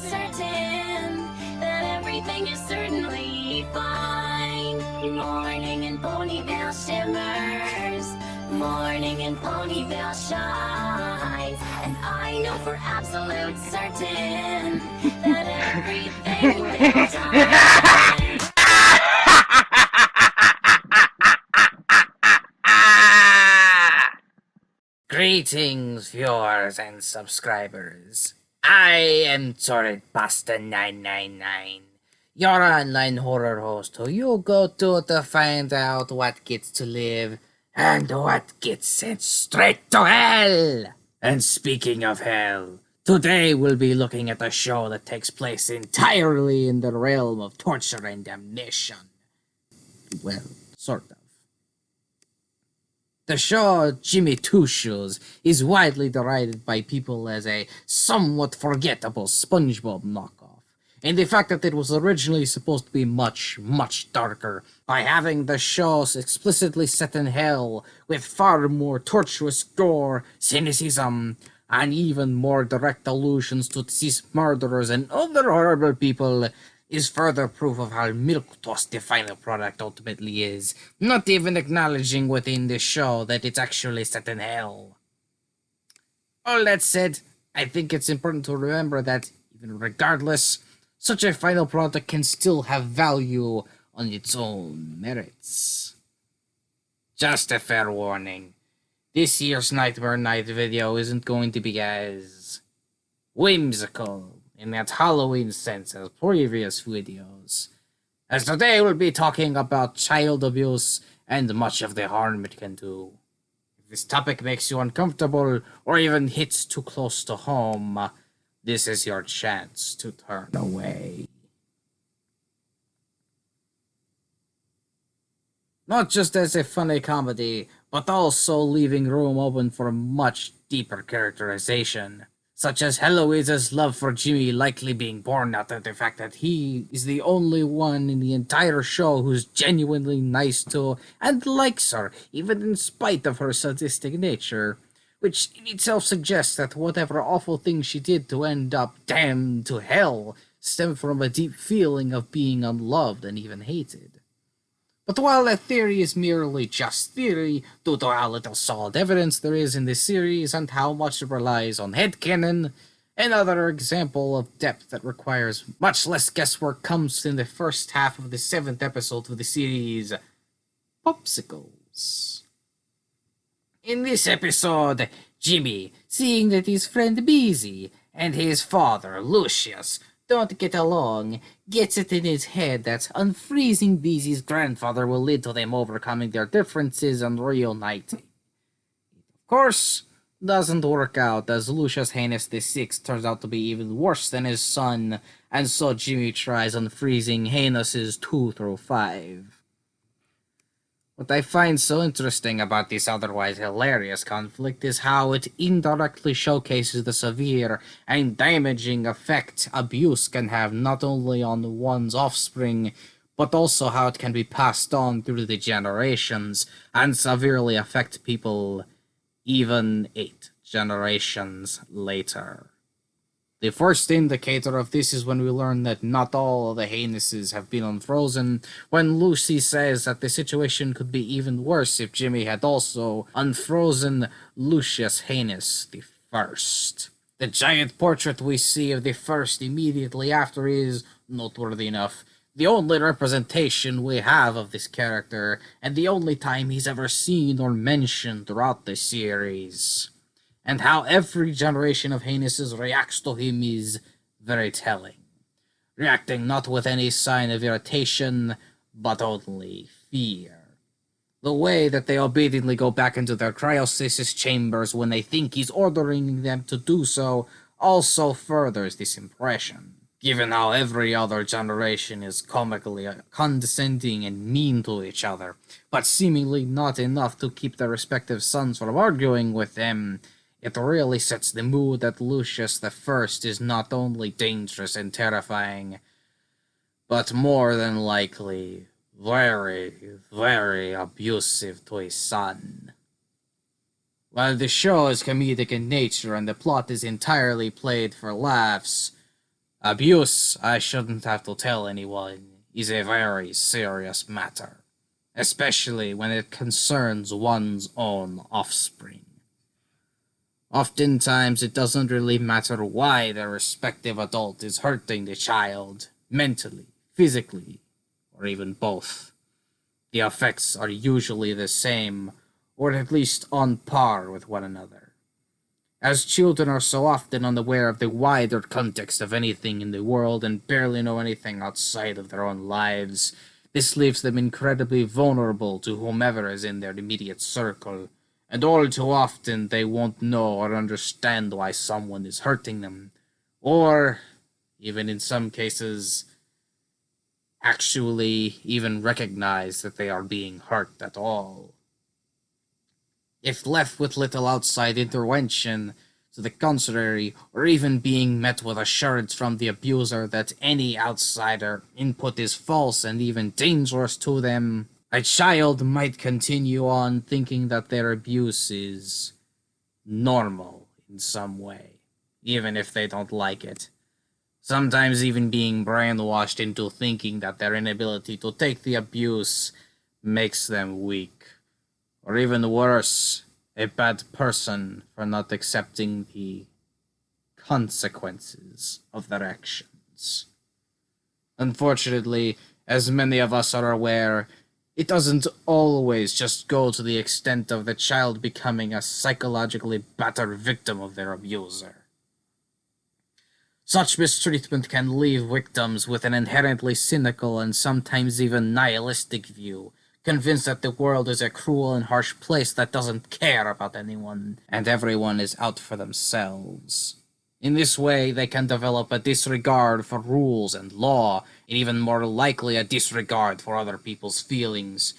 certain that everything is certainly fine. Morning in Ponyville shimmers, morning in Ponyville shines, and I know for absolute certain that everything will be fine. Greetings, viewers and subscribers. I am TorridPasta 999, your online horror host who you go to find out what gets to live and what gets sent straight to hell. And speaking of hell, today we'll be looking at a show that takes place entirely in the realm of torture and damnation. Well, sort of. The show Jimmy Two Shoes is widely derided by people as a somewhat forgettable SpongeBob knockoff, and the fact that it was originally supposed to be much, much darker by having the show explicitly set in hell with far more torturous gore, cynicism, and even more direct allusions to deceased murderers and other horrible people is further proof of how milquetoast the final product ultimately is, not even acknowledging within the show that it's actually set in hell. All that said, I think it's important to remember that, even regardless, such a final product can still have value on its own merits. Just a fair warning, this year's Nightmare Night video isn't going to be as whimsical in that Halloween sense as previous videos, as today we'll be talking about child abuse and much of the harm it can do. If this topic makes you uncomfortable or even hits too close to home, this is your chance to turn away. Not just as a funny comedy, but also leaving room open for much deeper characterization, such as Heloise's love for Jimmy likely being born out of the fact that he is the only one in the entire show who's genuinely nice to and likes her, even in spite of her sadistic nature, which in itself suggests that whatever awful thing she did to end up damned to hell stemmed from a deep feeling of being unloved and even hated. But while that theory is merely just theory, due to how little solid evidence there is in this series and how much it relies on headcanon, another example of depth that requires much less guesswork comes in the first half of the 7th episode of the series, Pop-Sicles. In this episode, Jimmy, seeing that his friend Beezy and his father, Lucius, don't get along, gets it in his head that unfreezing Beezy's grandfather will lead to them overcoming their differences and reuniting. Of course, doesn't work out, as Lucius Heinous VI turns out to be even worse than his son, and so Jimmy tries unfreezing Heinouses 2 through 5. What I find so interesting about this otherwise hilarious conflict is how it indirectly showcases the severe and damaging effect abuse can have not only on one's offspring, but also how it can be passed on through the generations and severely affect people even 8 generations later. The first indicator of this is when we learn that not all of the Heinouses have been unfrozen, when Lucy says that the situation could be even worse if Jimmy had also unfrozen Lucius Heinous the First. The giant portrait we see of the First immediately after is, noteworthy enough, the only representation we have of this character, and the only time he's ever seen or mentioned throughout the series. And how every generation of Heinouses reacts to him is very telling. Reacting not with any sign of irritation, but only fear. The way that they obediently go back into their cryostasis chambers when they think he's ordering them to do so also furthers this impression, given how every other generation is comically condescending and mean to each other, but seemingly not enough to keep their respective sons from arguing with them. It really sets the mood that Lucius the First is not only dangerous and terrifying, but more than likely very, very abusive to his son. While the show is comedic in nature and the plot is entirely played for laughs, Abuse, I shouldn't have to tell anyone, is a very serious matter, especially when it concerns one's own offspring. Oftentimes, it doesn't really matter why the respective adult is hurting the child, mentally, physically, or even both. The effects are usually the same, or at least on par with one another. As children are so often unaware of the wider context of anything in the world and barely know anything outside of their own lives, this leaves them incredibly vulnerable to whomever is in their immediate circle, and all too often they won't know or understand why someone is hurting them, or, even in some cases, actually even recognize that they are being hurt at all. If left with little outside intervention, to the contrary, or even being met with assurance from the abuser that any outsider input is false and even dangerous to them, a child might continue on thinking that their abuse is normal in some way, even if they don't like it. Sometimes even being brainwashed into thinking that their inability to take the abuse makes them weak. Or even worse, a bad person for not accepting the consequences of their actions. Unfortunately, as many of us are aware, it doesn't always just go to the extent of the child becoming a psychologically battered victim of their abuser. Such mistreatment can leave victims with an inherently cynical and sometimes even nihilistic view, convinced that the world is a cruel and harsh place that doesn't care about anyone, and everyone is out for themselves. In this way, they can develop a disregard for rules and law, and even more likely a disregard for other people's feelings,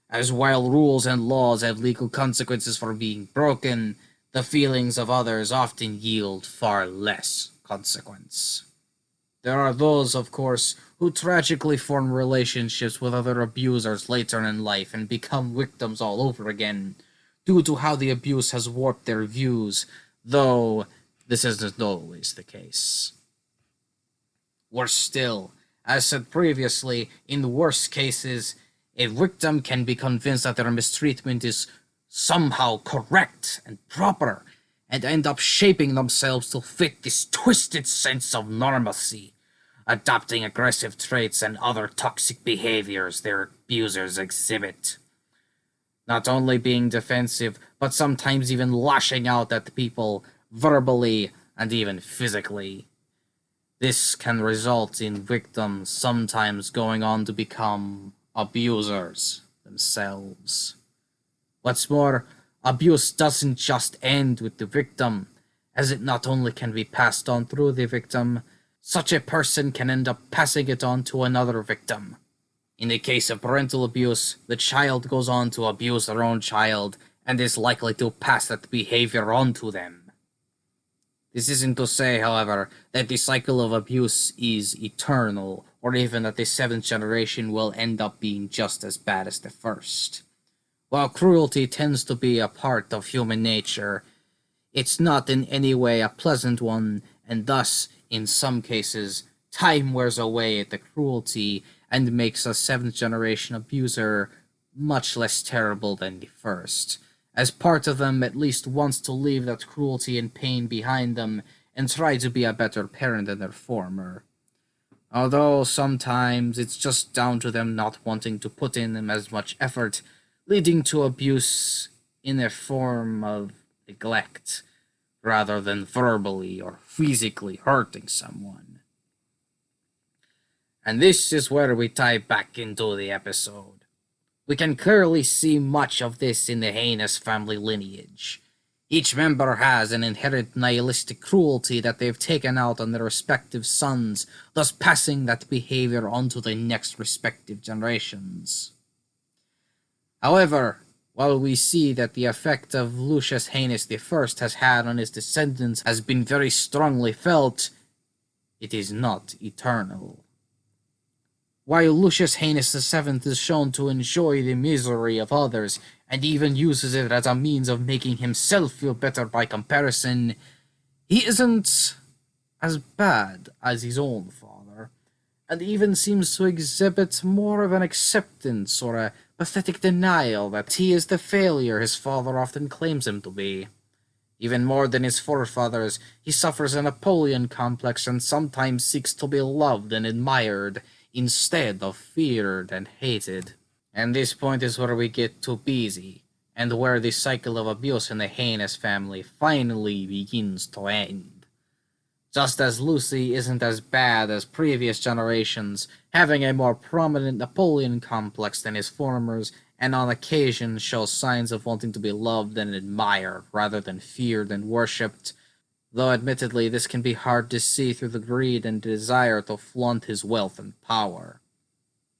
as while rules and laws have legal consequences for being broken, the feelings of others often yield far less consequence. There are those, of course, who tragically form relationships with other abusers later in life and become victims all over again, due to how the abuse has warped their views, though this isn't always the case. Worse still, as said previously, in worse cases, a victim can be convinced that their mistreatment is somehow correct and proper, and end up shaping themselves to fit this twisted sense of normalcy, adopting aggressive traits and other toxic behaviors their abusers exhibit. Not only being defensive, but sometimes even lashing out at people verbally and even physically. This can result in victims sometimes going on to become abusers themselves. What's more, abuse doesn't just end with the victim, as it not only can be passed on through the victim, such a person can end up passing it on to another victim. In the case of parental abuse, the child goes on to abuse their own child and is likely to pass that behavior on to them. This isn't to say, however, that the cycle of abuse is eternal, or even that the seventh generation will end up being just as bad as the first. While cruelty tends to be a part of human nature, it's not in any way a pleasant one, and thus, in some cases, time wears away at the cruelty and makes a seventh generation abuser much less terrible than the first, as part of them at least wants to leave that cruelty and pain behind them and try to be a better parent than their former. Although sometimes it's just down to them not wanting to put in as much effort, leading to abuse in a form of neglect, rather than verbally or physically hurting someone. And this is where we tie back into the episode. We can clearly see much of this in the heinous family lineage. Each member has an inherent nihilistic cruelty that they've taken out on their respective sons, thus passing that behavior on to the next respective generations. However, while we see that the effect of Lucius Heinous I has had on his descendants has been very strongly felt, it is not eternal. While Lucius Heinous VII is shown to enjoy the misery of others, and even uses it as a means of making himself feel better by comparison, he isn't as bad as his own father, and even seems to exhibit more of an acceptance or a pathetic denial that he is the failure his father often claims him to be. Even more than his forefathers, he suffers a Napoleon complex and sometimes seeks to be loved and admired instead of feared and hated. And this point is where we get to Busy, and where the cycle of abuse in the Haynes family finally begins to end. Just as Lucy isn't as bad as previous generations, having a more prominent Napoleon complex than his formers, and on occasion shows signs of wanting to be loved and admired rather than feared and worshipped, though admittedly this can be hard to see through the greed and desire to flaunt his wealth and power.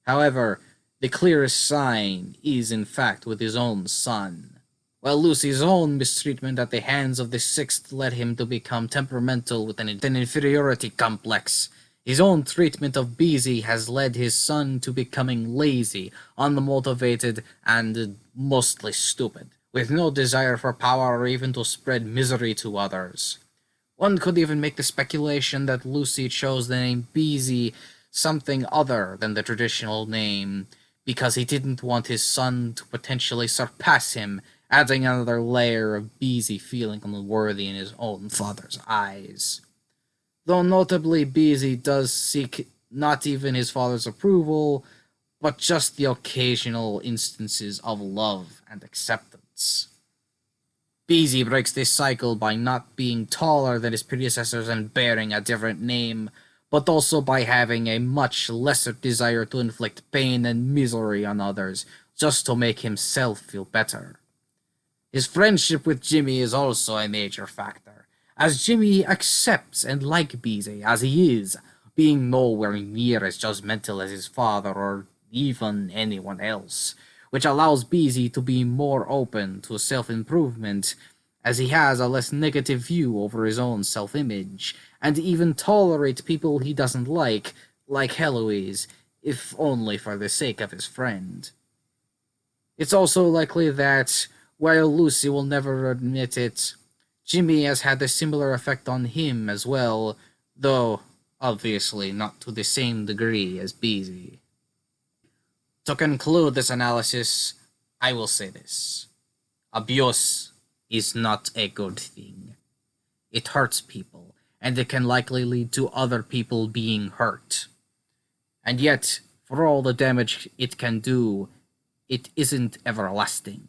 However, the clearest sign is in fact with his own son. While Lucy's own mistreatment at the hands of the Sixth led him to become temperamental with an inferiority complex, his own treatment of Busy has led his son to becoming lazy, unmotivated, and mostly stupid, with no desire for power or even to spread misery to others. One could even make the speculation that Lucy chose the name Busy something other than the traditional name, because he didn't want his son to potentially surpass him, adding another layer of Busy feeling unworthy in his own father's eyes. Though notably Busy does seek not even his father's approval, but just the occasional instances of love and acceptance. Busy breaks this cycle by not being taller than his predecessors and bearing a different name, but also by having a much lesser desire to inflict pain and misery on others, just to make himself feel better. His friendship with Jimmy is also a major factor, as Jimmy accepts and likes Busy as he is, being nowhere near as judgmental as his father or even anyone else, which allows Busy to be more open to self-improvement, as he has a less negative view over his own self-image, and even tolerate people he doesn't like Heloise, if only for the sake of his friend. It's also likely that, while Lucy will never admit it, Jimmy has had a similar effect on him as well, though obviously not to the same degree as Busy. To conclude this analysis, I will say this. Abuse is not a good thing. It hurts people, and it can likely lead to other people being hurt. And yet, for all the damage it can do, it isn't everlasting.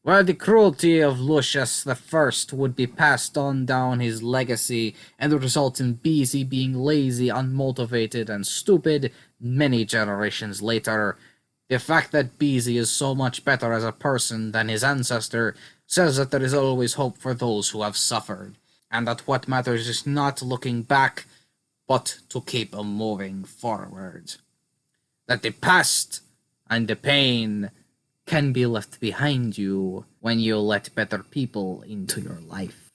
While the cruelty of Lucius the First would be passed on down his legacy and result in Busy being lazy, unmotivated, and stupid many generations later, the fact that Busy is so much better as a person than his ancestor says that there is always hope for those who have suffered, and that what matters is not looking back, but to keep moving forward. That the past and the pain can be left behind you when you let better people into your life.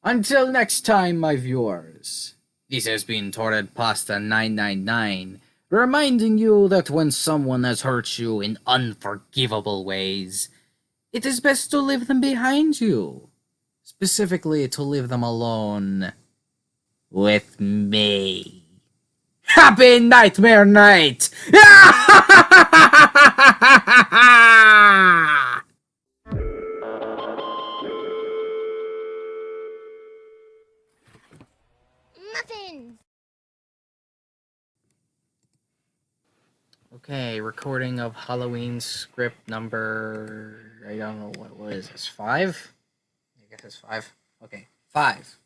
Until next time, my viewers, this has been TorridPasta 999, reminding you that when someone has hurt you in unforgivable ways, it is best to leave them behind you. Specifically, to leave them alone with me. Happy Nightmare Night! Muffins! Okay, recording of Halloween script number... I don't know, what is this, 5? I guess it's 5. Okay, 5.